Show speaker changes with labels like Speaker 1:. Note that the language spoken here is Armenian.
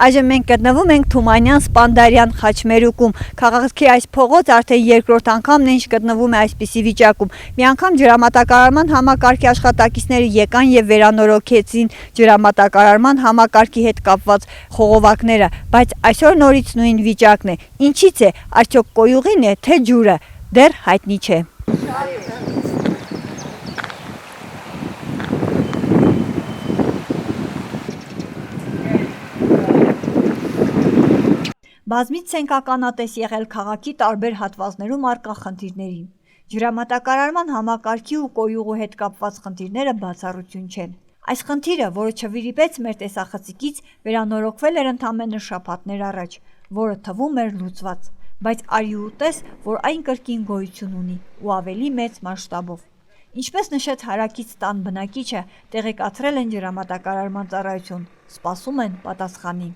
Speaker 1: Այժմ մենք գտնվում ենք Թումանյան Սպանդարյան խաչմերուկում։ Քաղաքի այս փողոց արդեն երկրորդ անգամն է, ինչ գտնվում է այսպիսի վիճակում։ Մի անգամ ջրամատակարարման համակարգի աշխատակիցները եկան եւ վերանորոգեցին ջրամատակարարման համակարգի հետ կապված խողովակները, բայց այսօր նորից նույն վիճակն է։ Ինչից է, արդյոք կոյուղին է, թե ջուրը, դեռ հայտնի չէ։ Բազմից ենք ականատես եղել քաղաքի տարբեր հատվածներում առկա խնդիրներին։ Ջրամատակարարման համակարգի ու կոյուղու հետ կապված խնդիրները բացառություն չեն։ Այս խնդիրը, որը չվիրիպեց մեր տեսախցիկից, վերանորոգվել էր ընդամենը շաբաթներ առաջ, որը թվում էր լուծված, բայց արի ու տես, որ այն կրկին գոյություն ունի ու ավելի մեծ մասշտաբով։ Ինչպես նշեց հարակից տան բնակիչը, տեղեկացրել են ջրամատակարարման ծառայություն, սպասում են պատասխանի։